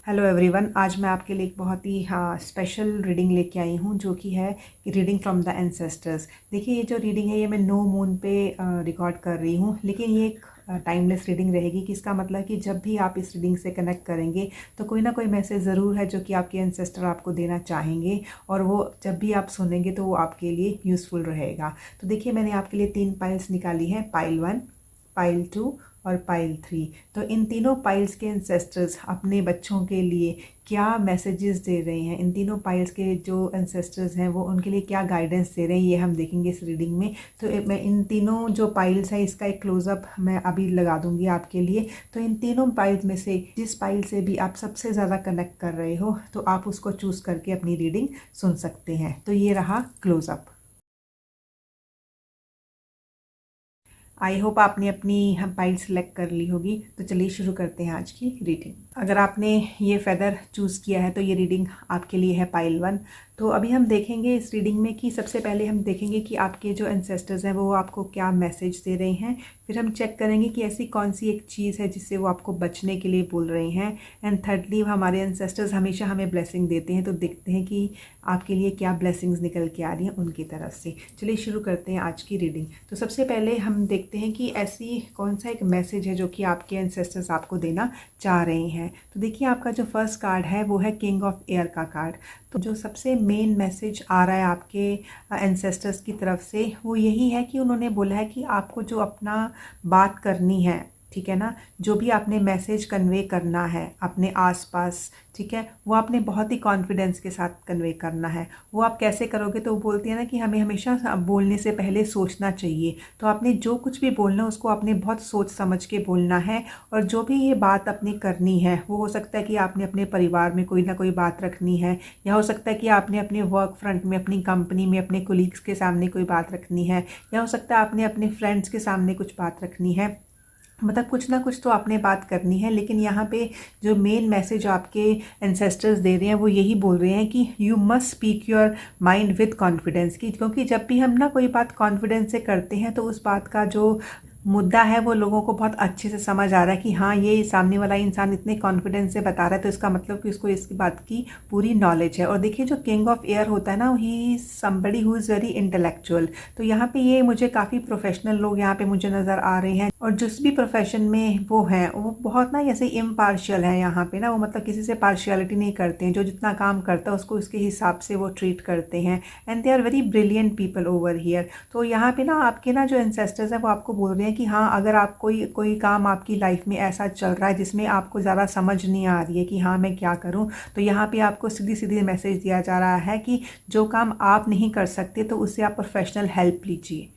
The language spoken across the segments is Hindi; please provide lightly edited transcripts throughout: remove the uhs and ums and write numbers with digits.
हेलो एवरीवन, आज मैं आपके लिए एक बहुत ही स्पेशल रीडिंग लेके आई हूँ जो कि है रीडिंग फ्रॉम द एंसेस्टर्स। देखिए, ये जो रीडिंग है ये मैं नो मून पे रिकॉर्ड कर रही हूँ, लेकिन ये एक टाइमलेस रीडिंग रहेगी। कि इसका मतलब कि जब भी आप इस रीडिंग से कनेक्ट करेंगे तो कोई ना कोई मैसेज ज़रूर है जो कि आपके एंसेस्टर आपको देना चाहेंगे, और वो जब भी आप सुनेंगे तो वो आपके लिए यूज़फुल रहेगा। तो देखिए, मैंने आपके लिए 3 पाइल्स निकाली हैं, पाइल 1, पाइल 2 और पाइल 3। तो इन तीनों पाइल्स के एंसेस्टर्स अपने बच्चों के लिए क्या मैसेजेस दे रहे हैं, इन तीनों पाइल्स के जो एंसेस्टर्स हैं वो उनके लिए क्या गाइडेंस दे रहे हैं, ये हम देखेंगे इस रीडिंग में। तो मैं इन तीनों जो पाइल्स है इसका एक क्लोजअप मैं अभी लगा दूंगी आपके लिए। तो इन तीनों पाइल्स में से जिस पाइल से भी आप सबसे ज़्यादा कनेक्ट कर रहे हो तो आप उसको चूज़ करके अपनी रीडिंग सुन सकते हैं। तो ये रहा क्लोजअप। आई होप आपने अपनी पाइल सेलेक्ट कर ली होगी। तो चलिए शुरू करते हैं आज की रीडिंग। अगर आपने ये फेदर चूज़ किया है तो ये रीडिंग आपके लिए है पाइल 1। तो अभी हम देखेंगे इस रीडिंग में कि सबसे पहले हम देखेंगे कि आपके जो एंसेस्टर्स हैं वो आपको क्या मैसेज दे रहे हैं। फिर हम चेक करेंगे कि ऐसी कौन सी एक चीज़ है जिससे वो आपको बचने के लिए बोल रहे हैं। एंड थर्डली, हमारे एंसेस्टर्स हमेशा हमें ब्लेसिंग देते हैं, तो देखते हैं कि आपके लिए क्या ब्लेसिंग्स निकल के आ रही हैं उनकी तरफ से। चलिए शुरू करते हैं आज की रीडिंग। तो सबसे पहले हम देखते हैं कि ऐसी कौन सा एक मैसेज है जो कि आपके एंसेस्टर्स आपको देना चाह रहे हैं। तो देखिए, आपका जो फर्स्ट कार्ड है वो है किंग ऑफ एयर का कार्ड। तो जो सबसे मेन मैसेज आ रहा है आपके एंसेस्टर्स की तरफ से वो यही है कि उन्होंने बोला है कि आपको जो अपना बात करनी है, ठीक है ना, जो भी आपने मैसेज कन्वे करना है अपने आसपास, ठीक है, वो आपने बहुत ही कॉन्फिडेंस के साथ कन्वे करना है। वो आप कैसे करोगे, तो वो बोलती है ना कि हमें हमेशा बोलने से पहले सोचना चाहिए। तो आपने जो कुछ भी बोलना उसको आपने बहुत सोच समझ के बोलना है। और जो भी ये बात अपनी करनी है वो हो सकता है कि आपने अपने परिवार में कोई ना कोई बात रखनी है, या हो सकता है कि आपने अपने वर्क फ्रंट में, अपनी कंपनी में, अपने कोलीग्स के सामने कोई बात रखनी है, या हो सकता है आपने अपने फ्रेंड्स के सामने कुछ बात रखनी है। मतलब कुछ ना कुछ तो आपने बात करनी है। लेकिन यहाँ पे जो मेन मैसेज आपके एंसेस्टर्स दे रहे हैं वो यही बोल रहे हैं कि you must speak your mind with confidence. की क्योंकि जब भी हम ना कोई बात कॉन्फिडेंस से करते हैं तो उस बात का जो मुद्दा है वो लोगों को बहुत अच्छे से समझ आ रहा है कि हाँ, ये सामने वाला इंसान इतने कॉन्फिडेंस से बता रहा है तो इसका मतलब कि उसको इसकी बात की पूरी नॉलेज है। और देखिए, जो किंग ऑफ एयर होता है ना, he somebody who is very intellectual. तो यहाँ पे ये मुझे काफ़ी प्रोफेशनल लोग यहाँ पे मुझे नज़र आ रहे हैं, और जिस भी प्रोफेशन में वो हैं वो बहुत ना ऐसे इम्पार्शियल है यहाँ पे ना। वो मतलब किसी से पार्शियलिटी नहीं करते हैं, जो जितना काम करता है उसको उसके हिसाब से वो ट्रीट करते हैं। And they are very brilliant people over here. तो यहाँ पे ना आपके ना जो एंसेस्टर्स हैं वो आपको बोल रहे हैं कि हाँ, अगर आप कोई कोई काम आपकी लाइफ में ऐसा चल रहा है जिसमें आपको ज़्यादा समझ नहीं आ रही है कि हाँ मैं क्या करूँ, तो यहाँ पे आपको सीधी सीधी मैसेज दिया जा रहा है कि जो काम आप नहीं कर सकते तो उससे आप प्रोफेशनल हेल्प लीजिए।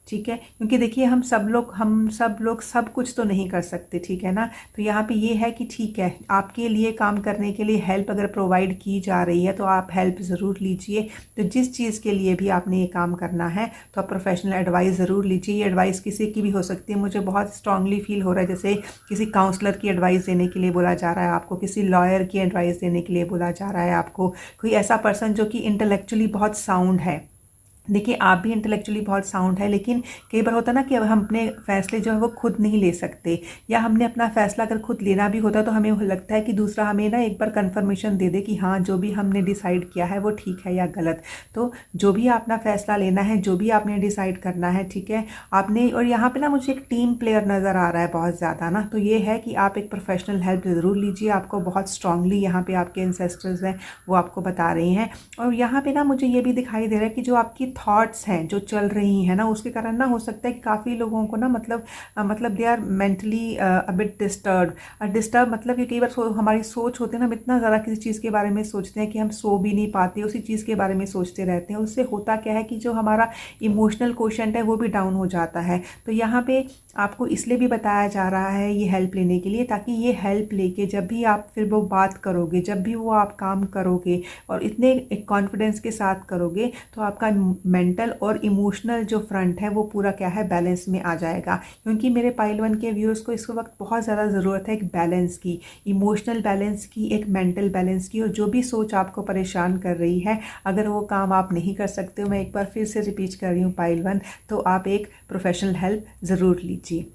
ठीक है, क्योंकि देखिए, हम सब लोग सब कुछ तो नहीं कर सकते, ठीक है ना। तो यहाँ पे ये है कि ठीक है, आपके लिए काम करने के लिए हेल्प अगर प्रोवाइड की जा रही है तो आप हेल्प ज़रूर लीजिए। तो जिस चीज़ के लिए भी आपने ये काम करना है तो आप प्रोफेशनल एडवाइस ज़रूर लीजिए। ये एडवाइस किसी की भी हो सकती है। मुझे बहुत स्ट्रांगली फील हो रहा है जैसे किसी काउंसलर की एडवाइस देने के लिए बोला जा रहा है आपको, किसी लॉयर की एडवाइस देने के लिए बोला जा रहा है आपको, कोई ऐसा पर्सन जो कि इंटेलेक्चुअली बहुत साउंड है। देखिए, आप भी इंटेलेक्चुअली बहुत साउंड है, लेकिन कई बार होता है ना कि अब हम अपने फैसले जो है वो खुद नहीं ले सकते, या हमने अपना फैसला अगर खुद लेना भी होता है तो हमें लगता है कि दूसरा हमें ना एक बार कंफर्मेशन दे दे कि हाँ, जो भी हमने डिसाइड किया है वो ठीक है या गलत। तो जो भी अपना फैसला लेना है, जो भी आपने डिसाइड करना है, ठीक है, आपने। और यहाँ पे ना मुझे एक टीम प्लेयर नज़र आ रहा है बहुत ज़्यादा ना। तो ये है कि आप एक प्रोफेशनल हेल्प ज़रूर लीजिए। आपको बहुत स्ट्रांगली यहाँ पे आपके एंसेस्टर्स हैं वो आपको बता रहे हैं। और यहाँ पे ना मुझे ये भी दिखाई दे रहा है कि जो आपकी थॉट्स हैं जो चल रही हैं ना, उसके कारण ना हो सकता है कि काफ़ी लोगों को ना मतलब they are mentally a bit disturb. मतलब कि कई बार हमारी सोच होती है ना, हम इतना ज़्यादा किसी चीज़ के बारे में सोचते हैं कि हम सो भी नहीं पाते, उसी चीज़ के बारे में सोचते रहते हैं। उससे होता क्या है कि जो हमारा इमोशनल कोशेंट है वो भी डाउन हो जाता है। तो यहाँ पे आपको इसलिए भी बताया जा रहा है ये हेल्प लेने के लिए, ताकि ये हेल्प लेके जब भी आप फिर वो बात करोगे, जब भी वो आप काम करोगे और इतने एक कॉन्फिडेंस के साथ करोगे, तो आपका मेंटल और इमोशनल जो फ्रंट है वो पूरा क्या है, बैलेंस में आ जाएगा। क्योंकि मेरे पाइल 1 के व्यूअर्स को इस वक्त बहुत ज़्यादा ज़रूरत है एक बैलेंस की, इमोशनल बैलेंस की, एक मेंटल बैलेंस की। और जो भी सोच आपको परेशान कर रही है, अगर वो काम आप नहीं कर सकते हो, मैं एक बार फिर से रिपीट कर रही हूँ पाइल 1, तो आप एक प्रोफेशनल हेल्प ज़रूर लीजिए।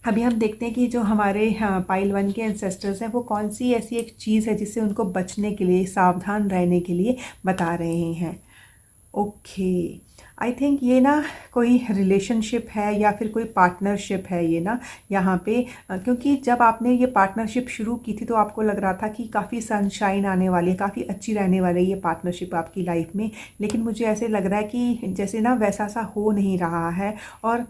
अभी हम देखते हैं कि जो हमारे पाइल 1 के एंसेस्टर्स हैं वो कौन सी ऐसी एक चीज़ है जिससे उनको बचने के लिए, सावधान रहने के लिए बता रहे हैं। ओके, आई थिंक ये ना कोई रिलेशनशिप है या फिर कोई पार्टनरशिप है ये ना यहाँ पे, क्योंकि जब आपने ये पार्टनरशिप शुरू की थी तो आपको लग रहा था कि काफ़ी सनशाइन आने वाली है, काफ़ी अच्छी रहने वाली है ये पार्टनरशिप आपकी लाइफ में। लेकिन मुझे ऐसे लग रहा है कि जैसे ना वैसा सा हो नहीं रहा है, और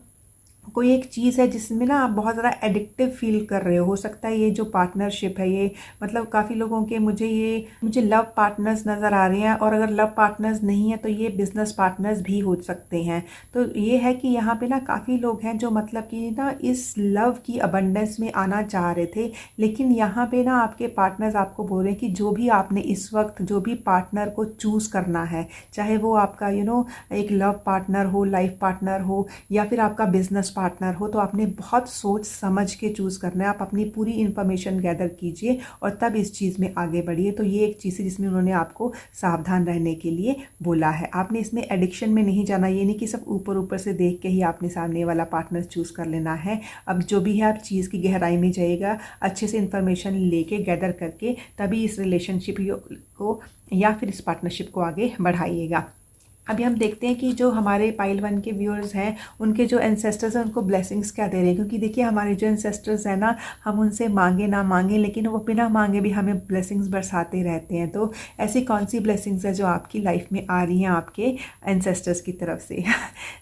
कोई एक चीज़ है जिसमें ना आप बहुत ज़्यादा एडिक्टिव फील कर रहे हो सकता है ये जो पार्टनरशिप है ये, मतलब काफ़ी लोगों के मुझे लव पार्टनर्स नज़र आ रहे हैं, और अगर लव पार्टनर्स नहीं है तो ये बिज़नेस पार्टनर्स भी हो सकते हैं। तो ये है कि यहाँ पे ना काफ़ी लोग हैं जो मतलब कि ना इस लव की अबंडेंस में आना चाह रहे थे, लेकिन यहाँ पे ना आपके पार्टनर्स आपको बोल रहे हैं कि जो भी आपने इस वक्त जो भी पार्टनर को चूज़ करना है, चाहे वो आपका एक लव पार्टनर हो, लाइफ पार्टनर हो, या फिर आपका बिजनेस पार्टनर हो, तो आपने बहुत सोच समझ के चूज़ करना है। आप अपनी पूरी इन्फॉर्मेशन गैदर कीजिए और तब इस चीज़ में आगे बढ़िए। तो ये एक चीज़ है जिसमें उन्होंने आपको सावधान रहने के लिए बोला है। आपने इसमें एडिक्शन में नहीं जाना, ये नहीं कि सब ऊपर ऊपर से देख के ही आपने सामने वाला पार्टनर चूज़ कर लेना है। अब जो भी है आप चीज़ की गहराई में जाइएगा, अच्छे से इन्फॉर्मेशन लेके गैदर करके तभी इस रिलेशनशिप को या फिर इस पार्टनरशिप को आगे बढ़ाइएगा। अभी हम देखते हैं कि जो हमारे पाइल 1 के व्यूअर्स हैं उनके जो एंसेस्टर्स हैं उनको ब्लेसिंग्स क्या दे रहे हैं, क्योंकि देखिए हमारे जो एंसेस्टर्स हैं ना, हम उनसे मांगे ना मांगे लेकिन वो बिना मांगे भी हमें ब्लेसिंग्स बरसाते रहते हैं। तो ऐसी कौन सी ब्लेसिंग्स है जो आपकी लाइफ में आ रही हैं आपके एंसेस्टर्स की तरफ से।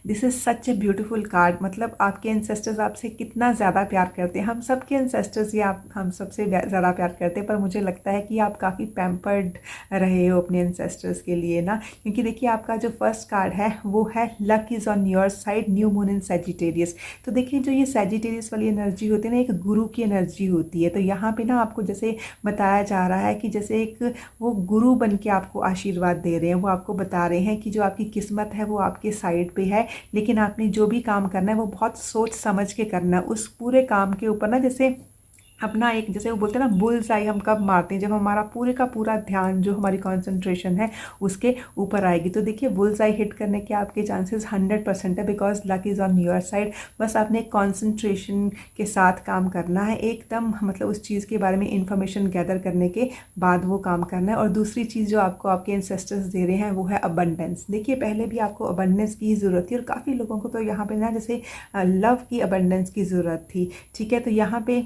This is such a beautiful card, मतलब आपके एंसेस्टर्स आपसे कितना ज़्यादा प्यार करते हैं। हम सबके एंसेस्टर्स या हम सबसे ज़्यादा प्यार करते हैं, पर मुझे लगता है कि आप काफ़ी पैम्पर्ड रहे हो अपने एंसेस्टर्स के लिए ना, क्योंकि देखिए आपका जो फर्स्ट कार्ड है वो है luck is on your side, new moon in Sagittarius. तो देखिए जो ये सैजिटेरियस वाली एनर्जी होती है ना, एक गुरु की एनर्जी होती है। तो यहाँ पे ना आपको जैसे बताया जा रहा है कि जैसे एक वो गुरु बन के आपको आशीर्वाद दे रहे हैं, वो आपको बता रहे हैं कि जो आपकी किस्मत है वो आपके साइड पे है, लेकिन आपने जो भी काम करना है वो बहुत सोच समझ के करना है। उस पूरे काम के ऊपर ना जैसे अपना एक, जैसे वो बोलते हैं ना बुल्स आई हम कब मारते हैं, जब हमारा पूरे का पूरा ध्यान जो हमारी कंसंट्रेशन है उसके ऊपर आएगी। तो देखिए बुल्स आई हिट करने के आपके चांसेस 100% है, because luck is on your side. बस आपने कंसंट्रेशन के साथ काम करना है, एकदम मतलब उस चीज़ के बारे में इंफॉर्मेशन गैदर करने के बाद वो काम करना है। और दूसरी चीज़ जो आपको आपके एंसेस्टर्स दे रहे हैं वो है अबंडेंस। देखिए पहले भी आपको अबंडेंस की ज़रूरत थी, और काफ़ी लोगों को तो यहाँ पे ना जैसे लव की अबंडेंस की ज़रूरत थी, ठीक है। तो यहाँ पे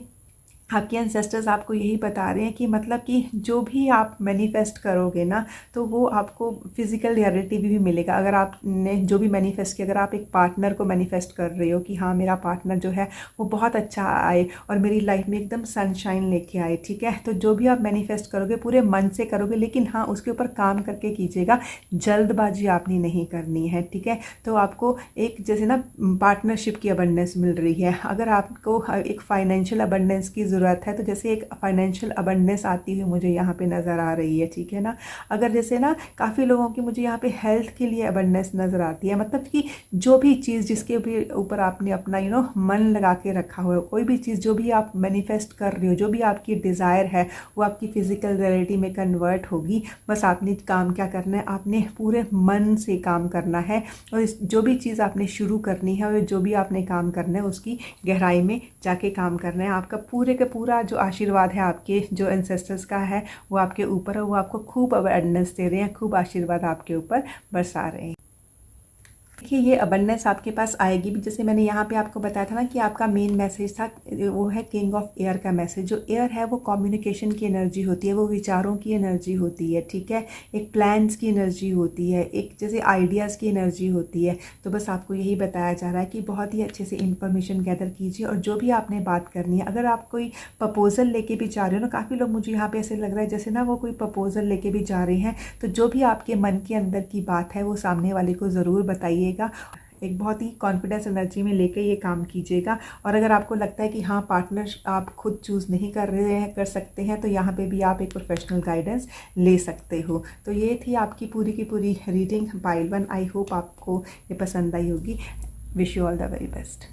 आपके एंसेस्टर्स आपको यही बता रहे हैं कि मतलब कि जो भी आप मैनिफेस्ट करोगे ना, तो वो आपको फिजिकल रियलिटी भी मिलेगा। अगर आपने जो भी मैनिफेस्ट किया, अगर आप एक पार्टनर को मैनिफेस्ट कर रहे हो कि हाँ मेरा पार्टनर जो है वो बहुत अच्छा आए और मेरी लाइफ में एकदम सनशाइन लेके आए, ठीक है। तो जो भी आप मैनिफेस्ट करोगे पूरे मन से करोगे, लेकिन हाँ उसके ऊपर काम करके कीजिएगा, जल्दबाजी आपने नहीं करनी है, ठीक है। तो आपको एक जैसे ना पार्टनरशिप की अबंडेंस मिल रही है। अगर आपको एक फाइनेंशियल अबंडेंस की ज़रूरत है तो जैसे एक फाइनेंशियल अबंडेंस आती हुई मुझे यहाँ पे नज़र आ रही है, ठीक है ना। अगर जैसे ना काफ़ी लोगों की मुझे यहाँ पे हेल्थ के लिए अबंडेंस नज़र आती है, मतलब कि जो भी चीज़ जिसके भी ऊपर आपने अपना मन लगा के रखा हुआ है, कोई भी चीज़ जो भी आप मैनिफेस्ट कर रहे हो, जो भी आपकी डिज़ायर है वो आपकी फ़िज़िकल रियलिटी में कन्वर्ट होगी। बस आपने काम क्या करना है, आपने पूरे मन से काम करना है, और जो भी चीज़ आपने शुरू करनी है और जो भी आपने काम करना है उसकी गहराई में जाके काम करना है। आपका पूरे का पूरा जो आशीर्वाद है आपके जो एंसेस्टर्स का है वो आपके ऊपर है, वो आपको खूब अवेयरनेस दे रहे हैं, खूब आशीर्वाद आपके ऊपर बरसा रहे हैं। देखिए ये अबंडेंस आपके पास आएगी भी, जैसे मैंने यहाँ पे आपको बताया था ना कि आपका मेन मैसेज था वो है किंग ऑफ एयर का मैसेज। जो एयर है वो कम्युनिकेशन की एनर्जी होती है, वो विचारों की एनर्जी होती है, ठीक है। एक प्लान्स की एनर्जी होती है, एक जैसे आइडियाज़ की एनर्जी होती है। तो बस आपको यही बताया जा रहा है कि बहुत ही अच्छे से इन्फॉर्मेशन गैदर कीजिए, और जो भी आपने बात करनी है, अगर आप कोई प्रपोजल लेके भी जा रहे हो ना, काफ़ी लोग मुझे यहाँ पे ऐसे लग रहा है जैसे ना वो कोई प्रपोजल लेके भी जा रहे हैं, तो जो भी आपके मन के अंदर की बात है वो सामने वाले को ज़रूर बताइए। एक बहुत ही कॉन्फिडेंस एनर्जी में लेकर ये काम कीजिएगा। और अगर आपको लगता है कि हाँ पार्टनर आप खुद चूज़ नहीं कर रहे हैं, कर सकते हैं, तो यहाँ पे भी आप एक प्रोफेशनल गाइडेंस ले सकते हो। तो ये थी आपकी पूरी की पूरी रीडिंग पाइल 1। आई होप आपको ये पसंद आई होगी। Wish you all the very best.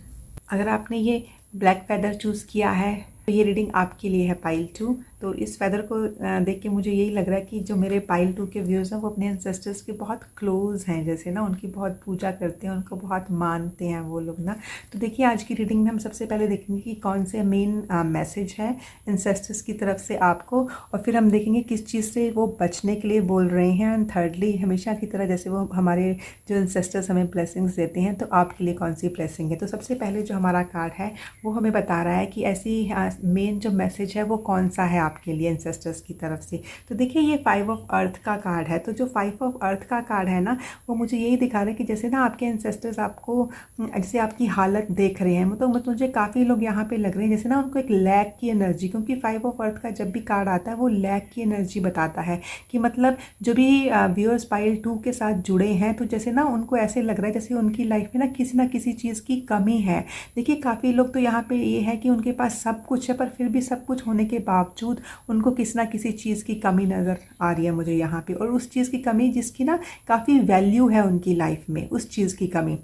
अगर आपने ये ब्लैक फेदर चूज़ किया है तो ये रीडिंग आपके लिए है पाइल 2। तो इस फेदर को देख के मुझे यही लग रहा है कि जो मेरे पाइल 2 के व्यूज़ हैं वो अपने एंसेस्टर्स के बहुत क्लोज़ हैं, जैसे ना उनकी बहुत पूजा करते हैं, उनको बहुत मानते हैं वो लोग ना। तो देखिए आज की रीडिंग में हम सबसे पहले देखेंगे कि कौन से मेन मैसेज है एंसेस्टर्स की तरफ से आपको, और फिर हम देखेंगे किस चीज़ से वो बचने के लिए बोल रहे हैं। एंड थर्डली, हमेशा की तरह जैसे वो हमारे जो एंसेस्टर्स हमें ब्लेसिंग्स देते हैं, तो आपके लिए कौन सी ब्लेसिंग है। तो सबसे पहले जो हमारा कार्ड है वो हमें बता रहा है कि ऐसी मेन जो मैसेज है वो कौन सा है आपके लिए एंसेस्टर्स की तरफ से। तो देखिए ये 5 ऑफ अर्थ का कार्ड है। तो जो 5 ऑफ अर्थ का कार्ड है ना, वो मुझे यही दिखा रहा है कि जैसे ना आपके एंसेस्टर्स आपको जैसे आपकी हालत देख रहे हैं, तो मुझे काफ़ी लोग यहाँ पे लग रहे हैं जैसे ना उनको एक लैक की एनर्जी, क्योंकि 5 ऑफ अर्थ का जब भी कार्ड आता है वो लैक की एनर्जी बताता है कि मतलब जो भी व्यूअर्स पाइल 2 के साथ जुड़े हैं, तो जैसे ना उनको ऐसे लग रहा है जैसे उनकी लाइफ में ना किसी चीज़ की कमी है। देखिए काफ़ी लोग तो यहाँ पे ये है कि उनके पास सब कुछ है, पर फिर भी सब कुछ होने के बावजूद उनको किसी ना किसी चीज़ की कमी नज़र आ रही है मुझे यहाँ पे, और उस चीज़ की कमी जिसकी ना काफ़ी वैल्यू है उनकी लाइफ में, उस चीज़ की कमी।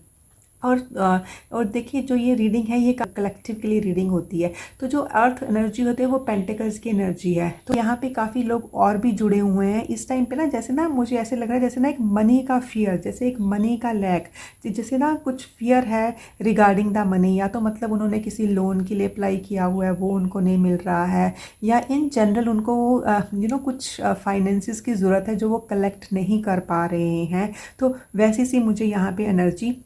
और देखिए जो ये रीडिंग है ये कलेक्टिव के लिए रीडिंग होती है। तो जो अर्थ एनर्जी होती है वो पेंटिकल्स की एनर्जी है। तो यहाँ पे काफ़ी लोग और भी जुड़े हुए हैं इस टाइम पे ना, जैसे ना मुझे ऐसे लग रहा है जैसे ना एक मनी का फियर, जैसे एक मनी का लैक, जैसे ना कुछ फियर है रिगार्डिंग द मनी, या तो मतलब उन्होंने किसी लोन के लिए अप्लाई किया हुआ है वो उनको नहीं मिल रहा है, या इन जनरल उनको कुछ फाइनेंसिस की ज़रूरत है जो वो कलेक्ट नहीं कर पा रहे हैं। तो वैसी सी मुझे यहाँ पे एनर्जी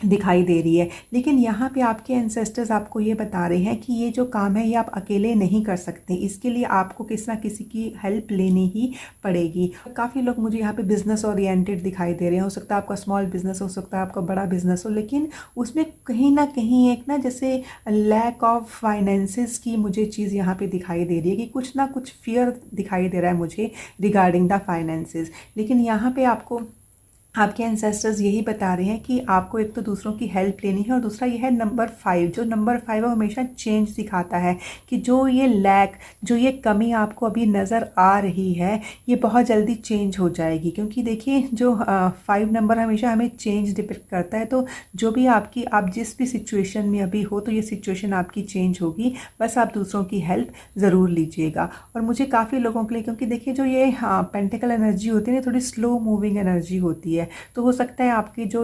दिखाई दे रही है। लेकिन यहाँ पे आपके एंसेस्टर्स आपको ये बता रहे हैं कि ये जो काम है ये आप अकेले नहीं कर सकते, इसके लिए आपको किसी ना किसी की हेल्प लेनी ही पड़ेगी। काफ़ी लोग मुझे यहाँ पे बिजनेस ओरिएंटेड दिखाई दे रहे हैं। हो सकता है आपका स्मॉल बिजनेस, हो सकता है आपका बड़ा बिजनेस हो, लेकिन उसमें कहीं ना कहीं एक ना जैसे लैक ऑफ फाइनेंसिस की मुझे चीज़ यहाँ पे दिखाई दे रही है कि कुछ ना कुछ फियर दिखाई दे रहा है मुझे रिगार्डिंग द फाइनेंसिस। लेकिन यहाँ पे आपको आपके एंसेस्टर्स यही बता रहे हैं कि आपको एक तो दूसरों की हेल्प लेनी है, और दूसरा ये है नंबर 5। जो नंबर 5 है हमेशा चेंज दिखाता है कि जो ये लैक, जो ये कमी आपको अभी नज़र आ रही है ये बहुत जल्दी चेंज हो जाएगी। क्योंकि देखिए जो 5 नंबर हमेशा हमें चेंज डिपिक्ट करता है। तो जो भी आप जिस भी सिचुएशन में अभी हो, तो ये सिचुएशन आपकी चेंज होगी, बस आप दूसरों की हेल्प ज़रूर लीजिएगा। और मुझे काफ़ी लोगों के लिए, क्योंकि देखिए जो ये पेंटिकल एनर्जी होती है ना, थोड़ी स्लो मूविंग एनर्जी होती है, तो हो सकता है आपकी जो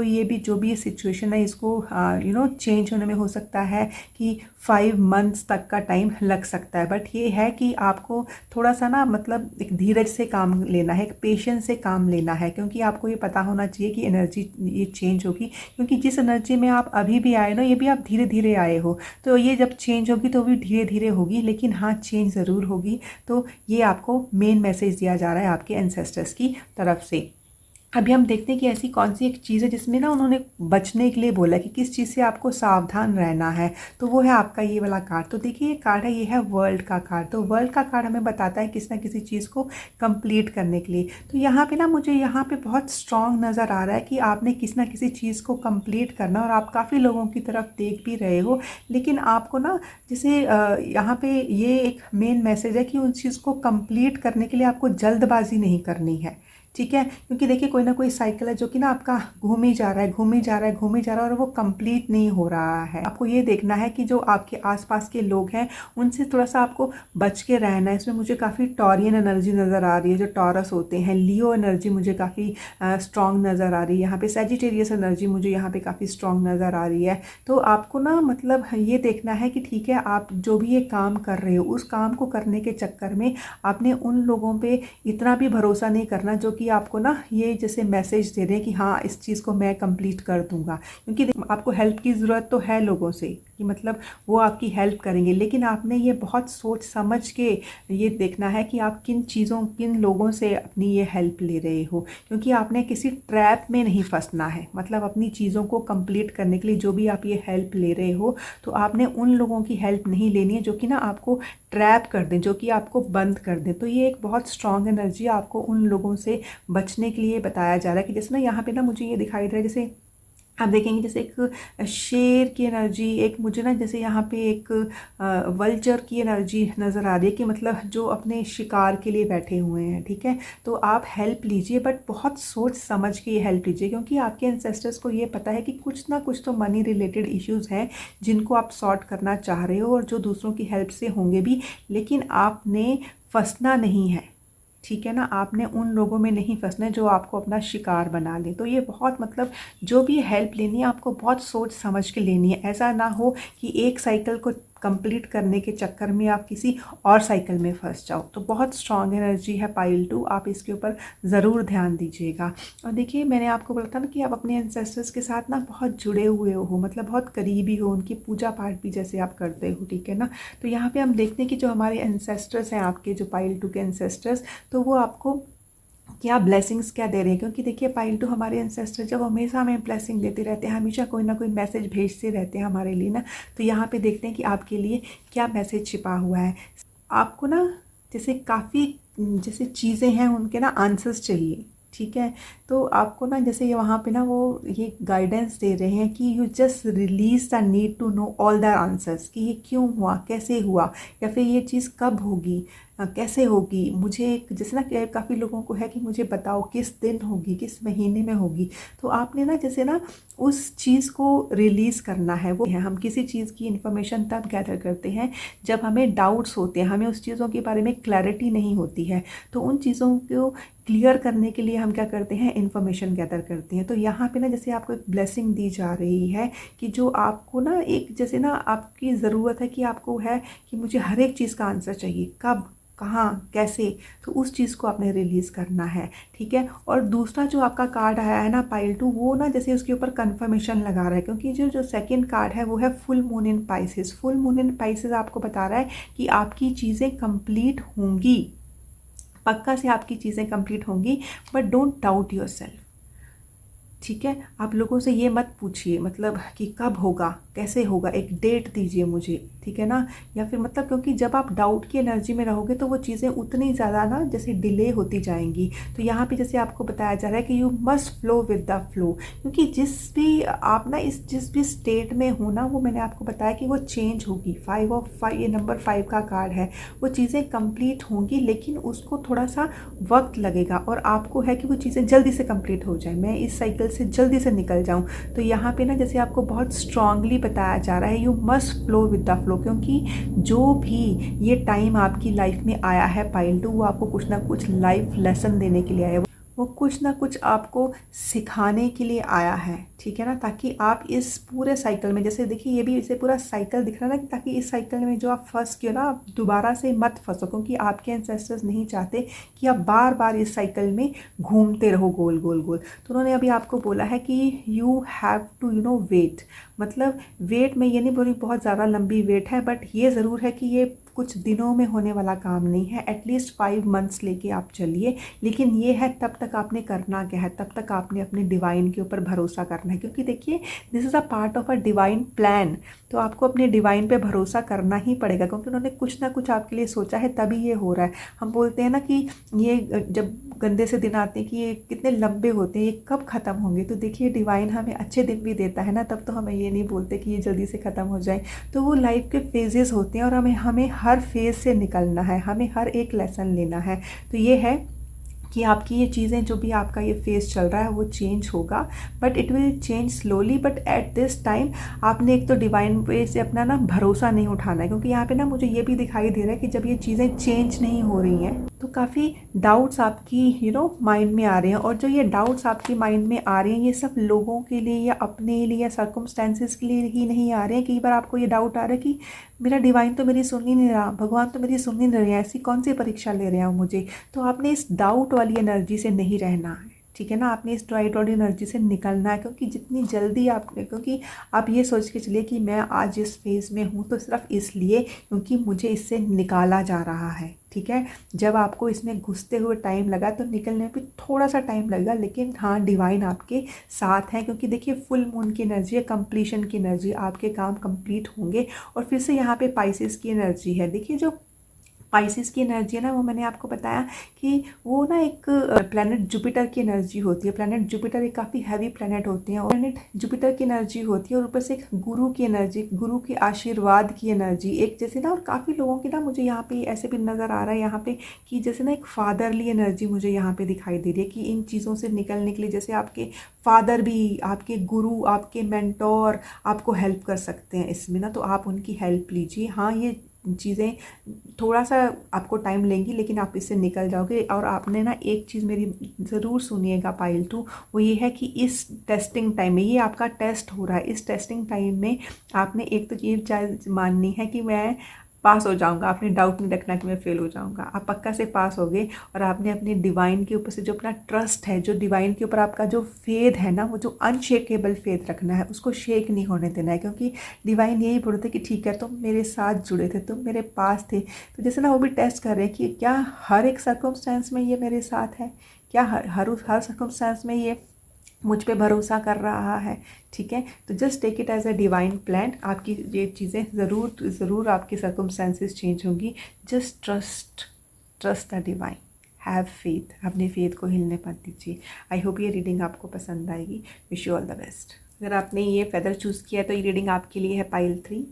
भी ये सिचुएशन है इसको चेंज होने में हो सकता है कि 5 मंथ्स तक का टाइम लग सकता है। बट ये है कि आपको थोड़ा सा ना मतलब एक धीरज से काम लेना है, एक पेशेंस से काम लेना है, क्योंकि आपको ये पता होना चाहिए कि एनर्जी ये चेंज होगी। क्योंकि जिस एनर्जी में आप अभी भी आए ना, ये भी आप धीरे धीरे आए हो, तो ये जब चेंज होगी तो भी धीरे धीरे होगी, लेकिन हाँ चेंज ज़रूर होगी। तो ये आपको मेन मैसेज दिया जा रहा है आपके एंसेस्टर्स की तरफ से। अभी हम देखते हैं कि ऐसी कौन सी एक चीज़ है जिसमें ना उन्होंने बचने के लिए बोला है कि किस चीज़ से आपको सावधान रहना है। तो वो है आपका ये वाला कार्ड। तो देखिए ये कार्ड है, ये है वर्ल्ड का कार्ड। तो वर्ल्ड का कार्ड हमें बताता है किसी ना किसी चीज़ को कंप्लीट करने के लिए। तो यहाँ पे ना मुझे यहाँ पे बहुत स्ट्रॉन्ग नज़र आ रहा है कि आपने किसी ना किसी चीज़ को कंप्लीट करना, और आप काफ़ी लोगों की तरफ देख भी रहे हो। लेकिन आपको ना जैसे यहाँ पे ये एक मेन मैसेज है कि उस चीज़ को कंप्लीट करने के लिए आपको जल्दबाजी नहीं करनी है, ठीक है। क्योंकि देखिए कोई ना कोई साइकिल है जो कि ना आपका घूम ही जा रहा है, घूम ही जा रहा है, घूम ही जा रहा है, और वो कंप्लीट नहीं हो रहा है। आपको ये देखना है कि जो आपके आसपास के लोग हैं उनसे थोड़ा सा आपको बच के रहना है। इसमें मुझे काफ़ी टॉरियन एनर्जी नज़र आ रही है, जो टॉरस होते हैं। लियो एनर्जी मुझे काफ़ी स्ट्रॉन्ग नज़र आ रही है यहाँ पे। सेजिटेरियस एनर्जी मुझे यहाँ पे काफ़ी स्ट्रॉन्ग नज़र आ रही है। तो आपको ना मतलब ये देखना है कि ठीक है, आप जो भी ये काम कर रहे हो उस काम को करने के चक्कर में आपने उन लोगों पे इतना भी भरोसा नहीं करना जो कि आपको ना ये जैसे मैसेज दे रहे हैं कि हाँ इस चीज़ को मैं कंप्लीट कर दूंगा। क्योंकि आपको हेल्प की ज़रूरत तो है लोगों से, कि मतलब वो आपकी हेल्प करेंगे, लेकिन आपने ये बहुत सोच समझ के ये देखना है कि आप किन लोगों से अपनी ये हेल्प ले रहे हो। क्योंकि आपने किसी ट्रैप में नहीं फंसना है। मतलब अपनी चीज़ों को कंप्लीट करने के लिए जो भी आप ये हेल्प ले रहे हो, तो आपने उन लोगों की हेल्प नहीं लेनी है जो कि ना आपको ट्रैप कर दें, जो कि आपको बंद कर दें। तो ये एक बहुत स्ट्रॉन्ग एनर्जी आपको उन लोगों से बचने के लिए बताया जा रहा है। कि जैसे ना यहाँ पे ना मुझे ये दिखाई दे रहा है, जैसे आप देखेंगे जैसे एक शेर की एनर्जी, एक मुझे ना जैसे यहाँ पे एक वल्चर की एनर्जी नज़र आ रही है, कि मतलब जो अपने शिकार के लिए बैठे हुए हैं, ठीक है। तो आप हेल्प लीजिए, बट बहुत सोच समझ के ये हेल्प लीजिए, क्योंकि आपके एंसेस्टर्स को ये पता है कि कुछ ना कुछ तो मनी रिलेटेड इश्यूज़ हैं जिनको आप सॉर्ट करना चाह रहे हो, और जो दूसरों की हेल्प से होंगे भी। लेकिन आपने फंसना नहीं है, ठीक है ना। आपने उन लोगों में नहीं फंसना है जो आपको अपना शिकार बना ले। तो ये बहुत मतलब जो भी हेल्प लेनी है आपको बहुत सोच समझ के लेनी है। ऐसा ना हो कि एक साइकिल को कंप्लीट करने के चक्कर में आप किसी और साइकिल में फंस जाओ। तो बहुत स्ट्रॉन्ग एनर्जी है पाइल 2, आप इसके ऊपर ज़रूर ध्यान दीजिएगा। और देखिए मैंने आपको बोला था ना कि आप अपने एंसेस्टर्स के साथ ना बहुत जुड़े हुए हो, मतलब बहुत करीबी हो, उनकी पूजा पाठ भी जैसे आप करते हो, ठीक है ना। तो यहाँ पे हम देखते हैं कि जो हमारे एंसेस्टर्स हैं, आपके जो पाइल 2 के एंसेस्टर्स, तो वो आपको क्या ब्लेसिंग्स क्या दे रहे हैं। क्योंकि देखिए पाइल 2 हमारे एंसेस्टर जब हमेशा हमें ब्लेसिंग देते रहते हैं, हमेशा कोई ना कोई मैसेज भेजते रहते हैं हमारे लिए ना। तो यहाँ पे देखते हैं कि आपके लिए क्या मैसेज छिपा हुआ है। आपको ना जैसे काफ़ी जैसे चीज़ें हैं उनके ना आंसर्स चाहिए, ठीक है। तो आपको ना जैसे ये वहाँ पे ना वो ये गाइडेंस दे रहे हैं कि you just release the need to know all the answers, कि ये क्यों हुआ, कैसे हुआ, या फिर ये चीज़ कब होगी, कैसे होगी। मुझे एक जैसे ना काफ़ी लोगों को है कि मुझे बताओ किस दिन होगी, किस महीने में होगी। तो आपने ना जैसे ना उस चीज़ को रिलीज़ करना है। वो है हम किसी चीज़ की इन्फॉर्मेशन तब गैदर करते हैं जब हमें डाउट्स होते हैं, हमें उस चीज़ों के बारे में क्लैरिटी नहीं होती है। तो उन चीज़ों को क्लियर करने के लिए हम क्या करते हैं, इन्फॉर्मेशन गैदर करते हैं। तो यहाँ पे ना जैसे आपको एक ब्लेसिंग दी जा रही है कि जो आपको ना एक जैसे ना आपकी ज़रूरत है कि आपको है कि मुझे हर एक चीज़ का आंसर चाहिए, कब, कहाँ, कैसे। तो उस चीज़ को आपने रिलीज़ करना है, ठीक है। और दूसरा जो आपका कार्ड आया है ना पाइल 2, वो ना जैसे उसके ऊपर कन्फर्मेशन लगा रहा है। क्योंकि जो जो सेकंड कार्ड है वो है full moon in Pisces. Full moon in Pisces आपको बता रहा है कि आपकी चीज़ें कंप्लीट होंगी, पक्का से आपकी चीज़ें कंप्लीट होंगी। But don't doubt your self, ठीक है। आप लोगों से ये मत पूछिए मतलब कि कब होगा, कैसे होगा, एक डेट दीजिए मुझे, ठीक है ना। या फिर मतलब क्योंकि जब आप डाउट की एनर्जी में रहोगे तो वो चीज़ें उतनी ज़्यादा ना जैसे डिले होती जाएंगी। तो यहाँ पे जैसे आपको बताया जा रहा है कि you must flow with the flow. क्योंकि जिस भी स्टेट में हो ना, वो मैंने आपको बताया कि वो चेंज होगी। 5 ये नंबर 5 का कार्ड है। वो चीज़ें कंप्लीट होंगी लेकिन उसको थोड़ा सा वक्त लगेगा और आपको है कि वो चीज़ें जल्दी से कंप्लीट हो जाए, मैं इस साइकिल से जल्दी से निकल जाऊं। तो यहाँ पे ना जैसे आपको बहुत स्ट्रांगली बताया जा रहा है you must flow with the flow. क्योंकि जो भी ये टाइम आपकी लाइफ में आया है पाइल 2, वो आपको कुछ ना कुछ लाइफ लेसन देने के लिए आया है, वो कुछ ना कुछ आपको सिखाने के लिए आया है, ठीक है ना। ताकि आप इस पूरे साइकिल में, जैसे देखिए ये भी इसे पूरा साइकिल दिख रहा है ना, ताकि इस साइकिल में जो आप फंस गए ना, आप दोबारा से मत फंसो। क्योंकि आपके एंसेस्टर्स नहीं चाहते कि आप बार बार इस साइकिल में घूमते रहो गोल गोल गोल। तो उन्होंने अभी आपको बोला है कि यू हैव टू वेट। मतलब वेट में ये नहीं बोली बहुत ज़्यादा लंबी वेट है, बट ये ज़रूर है कि ये कुछ दिनों में होने वाला काम नहीं है। एटलीस्ट 5 मंथ्स लेके आप चलिए। लेकिन ये है तब तक आपने करना क्या है, तब तक आपने अपने डिवाइन के ऊपर भरोसा करना है। क्योंकि देखिए this is a part of a divine plan. तो आपको अपने डिवाइन पे भरोसा करना ही पड़ेगा क्योंकि उन्होंने कुछ ना कुछ आपके लिए सोचा है, तभी ये हो रहा है। हम बोलते हैं ना कि ये जब गंदे से दिन आते हैं कि ये कितने लंबे होते हैं, ये कब ख़त्म होंगे। तो देखिए डिवाइन हमें अच्छे दिन भी देता है ना, तब तो हमें ये नहीं बोलते कि ये जल्दी से ख़त्म हो जाए। तो वो लाइफ के फेजेस होते हैं और हमें हर फेज़ से निकलना है, हमें हर एक लेसन लेना है। तो ये है कि आपकी ये चीज़ें जो भी आपका ये फेस चल रहा है वो चेंज होगा, but it will change slowly. But at this time आपने एक तो डिवाइन पे से अपना ना भरोसा नहीं उठाना है। क्योंकि यहाँ पे ना मुझे ये भी दिखाई दे रहा है कि जब ये चीज़ें चेंज नहीं हो रही हैं तो काफ़ी डाउट्स आपकी माइंड में आ रहे हैं। और जो ये डाउट्स आपके माइंड में आ रहे हैं ये सब लोगों के लिए या अपने लिए या सर्कमस्टेंसेस के लिए ही नहीं आ रहे हैं। कई बार आपको ये डाउट आ रहा है कि मेरा डिवाइन तो मेरी सुन ही नहीं रहा, भगवान तो मेरी सुन ही नहीं रहे हैं, ऐसी कौन सी परीक्षा ले रहे हैं मुझे। तो आपने इस डाउट वाली एनर्जी से नहीं रहना है, ठीक है ना। आपने इस डाउट वाली एनर्जी से निकलना है। क्योंकि जितनी जल्दी आपने, क्योंकि आप ये सोच के चलिए कि मैं आज इस फेज़ में हूँ तो सिर्फ इसलिए क्योंकि मुझे इससे निकाला जा रहा है, ठीक है। जब आपको इसमें घुसते हुए टाइम लगा तो निकलने में थोड़ा सा टाइम लगेगा, लेकिन हाँ डिवाइन आपके साथ है। क्योंकि देखिए फुल मून की एनर्जी है, कंप्लीशन की एनर्जी, आपके काम कंप्लीट होंगे। और फिर से यहाँ पे पाइसेस की एनर्जी है। देखिए जो पाइसेस की एनर्जी है ना, वो मैंने आपको बताया कि वो ना एक प्लैनेट जुपिटर की एनर्जी होती है। प्लैनेट जुपिटर एक काफ़ी हैवी प्लैनेट होते हैं और प्लैनेट जुपिटर की एनर्जी होती है और ऊपर से एक गुरु की एनर्जी, गुरु के आशीर्वाद की एनर्जी एक जैसे ना। और काफ़ी लोगों की ना मुझे यहाँ पे ऐसे भी नज़र आ रहा है यहाँ पे कि जैसे ना एक फादरली एनर्जी मुझे यहाँ पे दिखाई दे रही है कि इन चीज़ों से निकलने के लिए जैसे आपके फादर भी, आपके गुरु, आपके मेंटोर आपको हेल्प कर सकते हैं इसमें ना, तो आप उनकी हेल्प लीजिए। हाँ ये चीज़ें थोड़ा सा आपको टाइम लेंगी, लेकिन आप इससे निकल जाओगे। और आपने ना एक चीज़ मेरी ज़रूर सुनिएगा पाइल 2, वो ये है कि इस टेस्टिंग टाइम में, ये आपका टेस्ट हो रहा है, इस टेस्टिंग टाइम में आपने एक तो ये माननी है कि मैं पास हो जाऊंगा। आपने डाउट नहीं रखना कि मैं फेल हो जाऊंगा, आप पक्का से पास होगे। और आपने अपने डिवाइन के ऊपर से जो अपना ट्रस्ट है, जो डिवाइन के ऊपर आपका जो फेथ है ना, वो जो अनशेकेबल फेथ रखना है, उसको शेक नहीं होने देना है। क्योंकि डिवाइन यही बोलते कि ठीक है, तुम मेरे साथ जुड़े थे, तुम मेरे पास थे। तो जैसे ना वो भी टेस्ट कर रहे हैं कि क्या हर एक सर्कमस्टेंस में ये मेरे साथ है, क्या हर सर्कमस्टेंस में ये मुझ पे भरोसा कर रहा है। ठीक है, तो just take it as a divine plan. आपकी ये चीज़ें ज़रूर आपकी सर्कमस्टेंसेस चेंज होंगी। Just trust the divine, have faith, अपने फेथ को हिलने मत दीजिए। आई होप ये रीडिंग आपको पसंद आएगी। Wish you all the best. अगर आपने ये फेदर चूज़ किया तो ये रीडिंग आपके लिए है पाइल 3।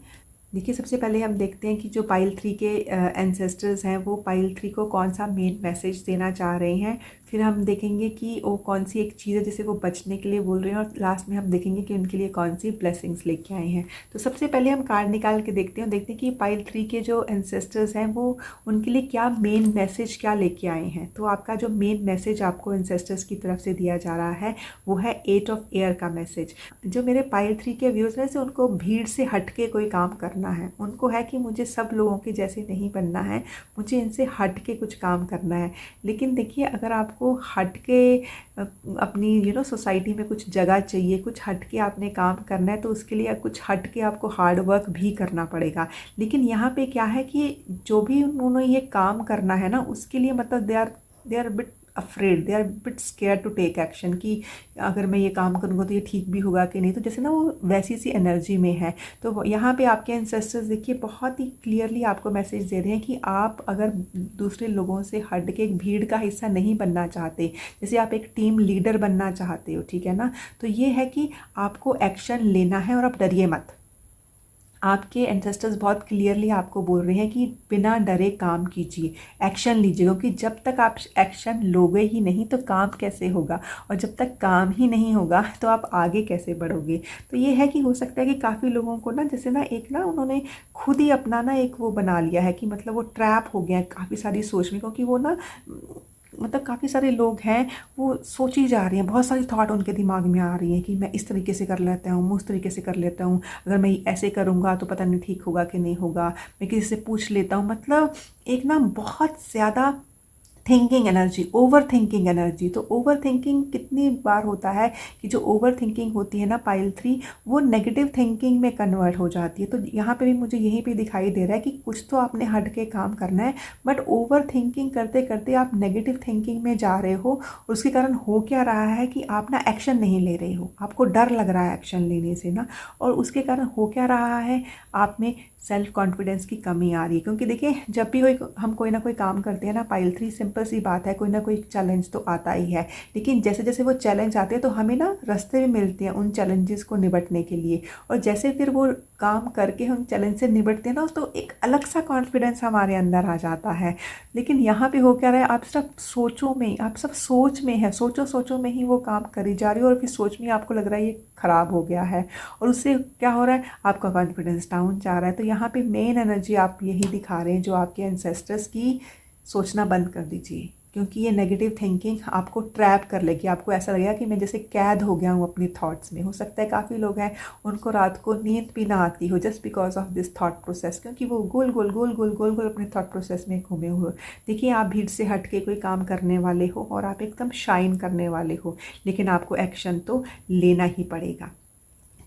देखिए, सबसे पहले हम देखते हैं कि जो पाइल 3 के एंसेस्टर्स हैं वो पाइल 3 को कौन सा मेन मैसेज देना चाह रहे हैं। फिर हम देखेंगे कि वो कौन सी एक चीज़ है जिसे वो बचने के लिए बोल रहे हैं, और लास्ट में हम देखेंगे कि उनके लिए कौन सी ब्लेसिंग्स लेके आए हैं। तो सबसे पहले हम कार्ड निकाल के देखते हैं कि पाइल 3 के जो एंसेस्टर्स हैं वो उनके लिए क्या मेन मैसेज क्या लेके आए हैं। तो आपका जो मेन मैसेज आपको एंसेस्टर्स की तरफ से दिया जा रहा है वो है 8 ऑफ एयर का मैसेज। जो मेरे पाइल 3 के व्यूज़ हैं, उनको भीड़ से हट के कोई काम करना है। उनको है कि मुझे सब लोगों के जैसे नहीं बनना है, मुझे इनसे हट के कुछ काम करना है। लेकिन देखिए, अगर आपको हट के अपनी सोसाइटी में कुछ जगह चाहिए, कुछ हट के आपने काम करना है, तो उसके लिए कुछ हट के आपको हार्ड वर्क भी करना पड़ेगा। लेकिन यहाँ पे क्या है कि जो भी उन्होंने ये काम करना है ना, उसके लिए मतलब they are bit afraid, they are bit scare to take action, कि अगर मैं ये काम करूँगा तो ये ठीक भी होगा कि नहीं। तो जैसे ना वो वैसी सी एनर्जी में है। तो यहाँ पे आपके एंसेस्टर्स देखिए बहुत ही क्लियरली आपको मैसेज दे रहे हैं कि आप अगर दूसरे लोगों से हट के एक भीड़ का हिस्सा नहीं बनना चाहते, जैसे आप एक टीम लीडर बनना चाहते हो, ठीक है ना, तो ये है कि आपको एक्शन लेना है और आप डरिए मत। आपके एंसेस्टर्स बहुत क्लियरली आपको बोल रहे हैं कि बिना डरे काम कीजिए, एक्शन लीजिए। क्योंकि जब तक आप एक्शन लोगे ही नहीं तो काम कैसे होगा, और जब तक काम ही नहीं होगा तो आप आगे कैसे बढ़ोगे। तो ये है कि हो सकता है कि काफ़ी लोगों को ना, जैसे ना एक ना उन्होंने खुद ही अपना ना एक वो बना लिया है कि मतलब वो ट्रैप हो गया है काफ़ी सारी सोच में। क्योंकि वो ना मतलब काफ़ी सारे लोग हैं वो सोची जा रही हैं, बहुत सारी थॉट उनके दिमाग में आ रही हैं कि मैं इस तरीके से कर लेता हूँ, मैं उस तरीके से कर लेता हूँ, अगर मैं ऐसे करूँगा तो पता नहीं ठीक होगा कि नहीं होगा, मैं किसी से पूछ लेता हूँ। मतलब एक ना बहुत ज़्यादा thinking energy, over thinking energy. तो ओवर थिंकिंग कितनी बार होता है कि जो ओवर थिंकिंग होती है ना पाइल 3, वो नेगेटिव थिंकिंग में कन्वर्ट हो जाती है। तो यहाँ पे भी मुझे यहीं पे दिखाई दे रहा है कि कुछ तो आपने हट के काम करना है, बट ओवर थिंकिंग करते करते आप नेगेटिव थिंकिंग में जा रहे हो। उसके कारण हो क्या रहा है कि आप ना एक्शन नहीं ले रहे हो, आपको डर लग रहा है एक्शन लेने से ना। और उसके कारण हो क्या रहा है, आप में सेल्फ कॉन्फिडेंस की कमी आ रही है। क्योंकि देखिए, जब भी हम कोई ना कोई काम करते हैं ना पाइल 3, सिंपल सी बात है, कोई ना कोई चैलेंज तो आता ही है। लेकिन जैसे जैसे वो चैलेंज आते हैं तो हमें ना रास्ते भी मिलते हैं उन चैलेंजेस को निपटने के लिए। और जैसे फिर वो काम करके हम चैलेंज से निपटते हैं ना, तो एक अलग सा कॉन्फिडेंस हमारे अंदर आ जाता है। लेकिन यहाँ पे हो क्या रहा है, आप सब सोचों में, आप सब सोच में है, सोचों में ही वो काम करी जा रही हो, और फिर सोच में आपको लग रहा है ये ख़राब हो गया है, और उससे क्या हो रहा है, आपका कॉन्फिडेंस डाउन जा रहा है। तो यहाँ पे मेन एनर्जी आप यही दिखा रहे हैं, जो आपके एंसेस्टर्स की सोचना बंद कर दीजिए। क्योंकि ये नेगेटिव थिंकिंग आपको ट्रैप कर लेगी, आपको ऐसा लगेगा कि मैं जैसे कैद हो गया हूँ अपनी थॉट्स में। हो सकता है काफ़ी लोग हैं उनको रात को नींद भी ना आती हो, just because of this thought process, क्योंकि वो गोल गोल गोल गोल गोल गोल अपने थॉट प्रोसेस में घूमे हुए। देखिए, आप भीड़ से हट के कोई काम करने वाले हो और आप एकदम शाइन करने वाले हो, लेकिन आपको एक्शन तो लेना ही पड़ेगा।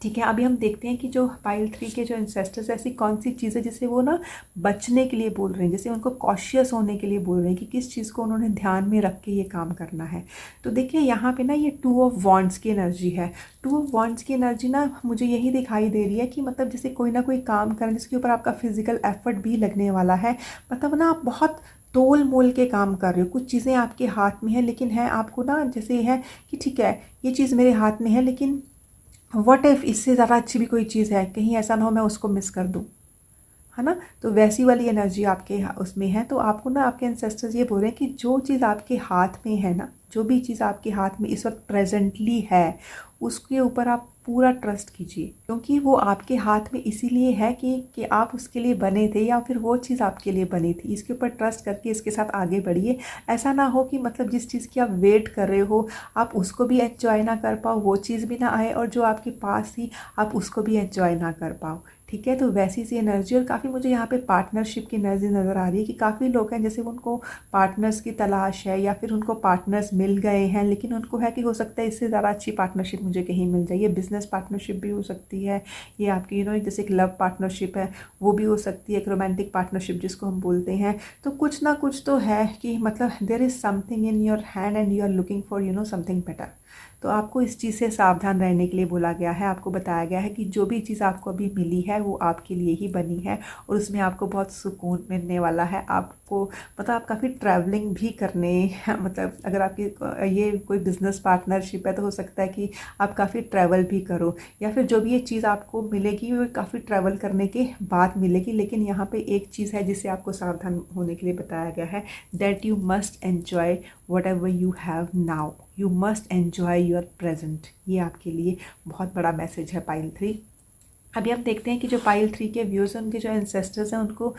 ठीक है, अभी हम देखते हैं कि जो पाइल 3 के जो इंसेस्टर्स, ऐसी कौन सी चीज़ें जिसे वो ना बचने के लिए बोल रहे हैं, जैसे उनको कॉशियस होने के लिए बोल रहे हैं कि किस चीज़ को उन्होंने ध्यान में रख के ये काम करना है। तो देखिए, यहाँ पे ना ये 2 ऑफ वॉन्ड्स की एनर्जी है। 2 ऑफ वॉन्ड्स की एनर्जी ना मुझे यही दिखाई दे रही है कि मतलब जैसे कोई ना कोई काम करना जिसके ऊपर आपका फिजिकल एफर्ट भी लगने वाला है। मतलब ना आप बहुत तोल मोल के काम कर रहे हो, कुछ चीज़ें आपके हाथ में है, लेकिन है आपको ना जैसे है कि ठीक है ये चीज़ मेरे हाथ में है, लेकिन व्हाट इफ़ इससे ज़्यादा अच्छी भी कोई चीज़ है, कहीं ऐसा ना हो मैं उसको मिस कर दूँ, है ना। तो वैसी वाली एनर्जी आपके उसमें है। तो आपको ना आपके एंसेस्टर्स ये बोल रहे हैं कि जो चीज़ आपके हाथ में है ना, जो भी चीज़ आपके हाथ में इस वक्त प्रेजेंटली है उसके ऊपर आप पूरा ट्रस्ट कीजिए, क्योंकि वो आपके हाथ में इसीलिए है कि आप उसके लिए बने थे या फिर वो चीज़ आपके लिए बनी थी। इसके ऊपर ट्रस्ट करके इसके साथ आगे बढ़िए। ऐसा ना हो कि मतलब जिस चीज़ की आप वेट कर रहे हो आप उसको भी एंजॉय ना कर पाओ, वो चीज़ भी ना आए, और जो आपके पास थी आप उसको भी एंजॉय ना कर पाओ। ठीक है, तो वैसी सी एनर्जी। और काफ़ी मुझे यहाँ पे पार्टनरशिप की एनर्जी नज़र आ रही है कि काफ़ी लोग हैं जैसे उनको पार्टनर्स की तलाश है या फिर उनको पार्टनर्स मिल गए हैं, लेकिन उनको है कि हो सकता है इससे ज़्यादा अच्छी पार्टनरशिप मुझे कहीं मिल जाए। ये बिज़नेस पार्टनरशिप भी हो सकती है, ये आपकी जैसे एक लव पार्टनरशिप है वो भी हो सकती है, एक रोमांटिक पार्टनरशिप जिसको हम बोलते हैं। तो कुछ ना कुछ तो है कि मतलब there is something in your hand and you are looking for something better. तो आपको इस चीज़ से सावधान रहने के लिए बोला गया है। आपको बताया गया है कि जो भी चीज़ आपको अभी मिली है वो आपके लिए ही बनी है और उसमें आपको बहुत सुकून मिलने वाला है। आपको मतलब आप काफ़ी ट्रैवलिंग भी करने मतलब अगर आपकी ये कोई बिज़नेस पार्टनरशिप है तो हो सकता है कि आप काफ़ी ट्रैवल भी करो, या फिर जो भी ये चीज़ आपको मिलेगी वो काफ़ी ट्रैवल करने के बाद मिलेगी। लेकिन यहाँ पे एक चीज़ है जिससे आपको सावधान होने के लिए बताया गया है, that you must enjoy what ever you have now, you must enjoy your present. ये आपके लिए बहुत बड़ा मैसेज है पाइल 3। अभी हम देखते हैं कि जो पाइल 3 के व्यूज़ हैं, उनके जो एंसेस्टर्स हैं उनको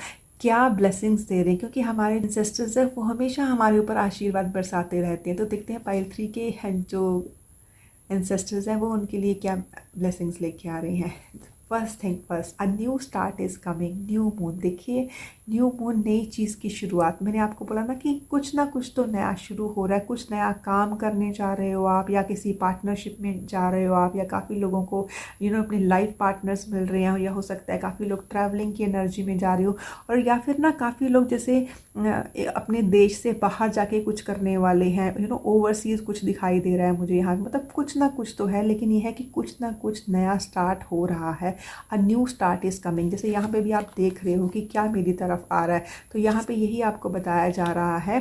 क्या ब्लेसिंग्स दे रहे हैं, क्योंकि हमारे एंसेस्टर्स हैं वो हमेशा हमारे ऊपर आशीर्वाद बरसाते रहते हैं। तो देखते हैं पाइल 3 के जो एंसेस्टर्स हैं वो उनके लिए क्या ब्लेसिंग्स लेके आ रहे हैं। First thing first, a new start is coming, new moon. देखिए न्यू मून नई चीज़ की शुरुआत। मैंने आपको बोला ना कि कुछ ना कुछ तो नया शुरू हो रहा है, कुछ नया काम करने जा रहे हो आप, या किसी पार्टनरशिप में जा रहे हो आप, या काफ़ी लोगों को अपने लाइफ पार्टनर्स मिल रहे हैं, या हो सकता है काफ़ी लोग ट्रैवलिंग की एनर्जी में जा रहे हो, और या फिर ना काफ़ी लोग जैसे अपने देश से बाहर जाके कुछ करने वाले हैं। ओवरसीज़ कुछ दिखाई दे रहा है मुझे यहाँ, मतलब कुछ ना कुछ तो है, लेकिन ये है कि कुछ ना कुछ नया स्टार्ट हो रहा है। A new start is coming. जैसे यहाँ पे भी आप देख रहे हो कि क्या मेरी तरफ आ रहा है, तो यहाँ पे यही आपको बताया जा रहा है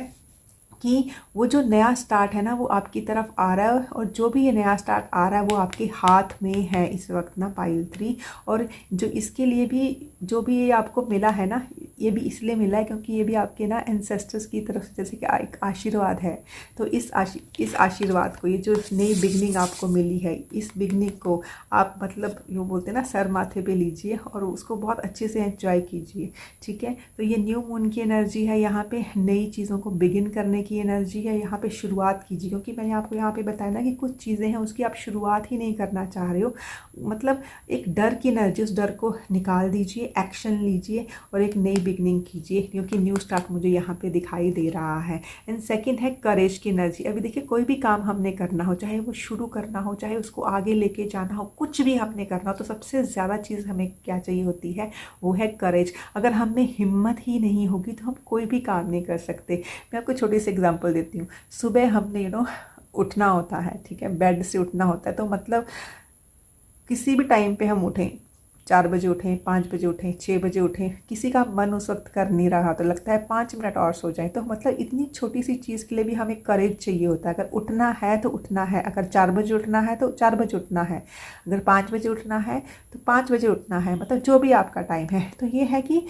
कि वो जो नया स्टार्ट है ना वो आपकी तरफ आ रहा है, और जो भी ये नया स्टार्ट आ रहा है वो आपके हाथ में है इस वक्त ना पाइल 3। और जो इसके लिए भी जो भी ये आपको मिला है ना, ये भी इसलिए मिला है क्योंकि ये भी आपके ना एंसेस्टर्स की तरफ से जैसे कि एक आशीर्वाद है। तो इस आशीर्वाद को, ये जो नई बिगनिंग आपको मिली है, इस बिगनिंग को आप मतलब यूँ बोलते हैं ना सर माथे पे लीजिए और उसको बहुत अच्छे से एंजॉय कीजिए। ठीक है, तो ये न्यू मून की एनर्जी है, यहाँ पे नई चीज़ों को बिगिन करने की एनर्जी है। यहाँ पे शुरुआत कीजिए, क्योंकि मैंने आपको यहाँ पे बताया ना कि कुछ चीज़ें हैं उसकी आप शुरुआत ही नहीं करना चाह रहे हो। मतलब एक डर की एनर्जी, उस डर को निकाल दीजिए, एक्शन लीजिए और एक नई बिगनिंग कीजिए, क्योंकि न्यू स्टार्ट मुझे यहाँ पे दिखाई दे रहा है। एंड सेकंड है करेज की एनर्जी। अभी देखिए कोई भी काम हमने करना हो, चाहे वो शुरू करना हो, चाहे उसको आगे लेके जाना हो, कुछ भी हमने करना हो, तो सबसे ज़्यादा चीज़ हमें क्या चाहिए होती है, वो है करेज। अगर हम में हिम्मत ही नहीं होगी तो हम कोई भी काम नहीं कर सकते। मैं आपको छोटी सी एग्जांपल देती हूँ। सुबह हमने उठना होता है, ठीक है, बेड से उठना होता है, तो मतलब किसी भी टाइम पे हम उठें, 4 बजे उठें, 5 बजे उठें, 6 बजे उठें, किसी का मन उस वक्त कर नहीं रहा तो लगता है 5 मिनट और सो जाएं। तो मतलब इतनी छोटी सी चीज़ के लिए भी हमें करेज चाहिए होता है। अगर उठना है तो उठना है, अगर 4 बजे उठना है तो 4 बजे उठना है, अगर 5 बजे उठना है तो 5 बजे उठना है, मतलब जो भी आपका टाइम है। तो ये है कि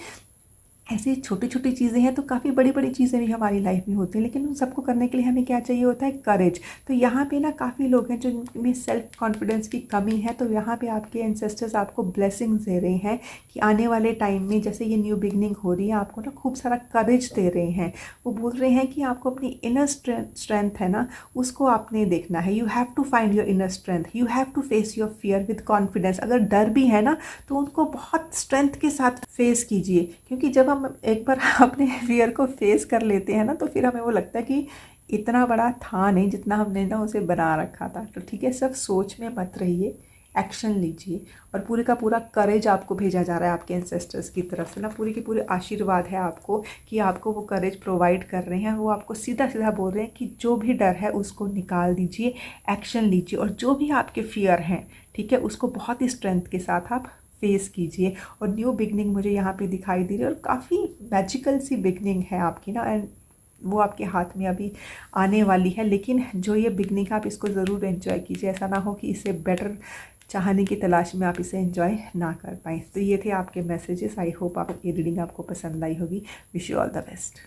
ऐसी छोटी छोटी चीज़ें हैं, तो काफ़ी बड़ी बड़ी चीज़ें भी हमारी लाइफ में होती हैं, लेकिन उन सबको करने के लिए हमें क्या चाहिए होता है, करेज। तो यहाँ पे ना काफ़ी लोग हैं जिनमें सेल्फ कॉन्फिडेंस की कमी है, तो यहाँ पे आपके एंसेस्टर्स आपको ब्लेसिंग्स दे रहे हैं कि आने वाले टाइम में जैसे ये न्यू बिगनिंग हो रही है, आपको ना खूब सारा करेज दे रहे हैं। वो बोल रहे हैं कि आपको अपनी इनर स्ट्रेंथ है ना, उसको आपने देखना है। You have to find your inner strength, you have to face your fear with confidence. अगर डर भी है ना तो उनको बहुत स्ट्रेंथ के साथ फेस कीजिए, क्योंकि जब हम एक बार अपने फियर को फेस कर लेते हैं ना तो फिर हमें वो लगता है कि इतना बड़ा था नहीं जितना हमने ना उसे बना रखा था। तो ठीक है, सब सोच में मत रहिए, एक्शन लीजिए। और पूरे का पूरा करेज आपको भेजा जा रहा है आपके एंसेस्टर्स की तरफ से ना, पूरी की पूरी आशीर्वाद है आपको कि आपको वो करेज प्रोवाइड कर रहे हैं। वो आपको सीधा सीधा बोल रहे हैं कि जो भी डर है उसको निकाल दीजिए, एक्शन लीजिए, और जो भी आपके फियर हैं, ठीक है, उसको बहुत ही स्ट्रेंथ के साथ आप फेस कीजिए। और न्यू बिगनिंग मुझे यहाँ पे दिखाई दे रही है, और काफ़ी मैजिकल सी बिगनिंग है आपकी ना, एंड वो आपके हाथ में अभी आने वाली है। लेकिन जो ये बिगनिंग आप इसको ज़रूर एंजॉय कीजिए, ऐसा ना हो कि इससे बेटर चाहने की तलाश में आप इसे एंजॉय ना कर पाएँ। तो ये थे आपके मैसेजेस। आई होप आप ये रीडिंग आपको पसंद आई होगी। Wish you all the best.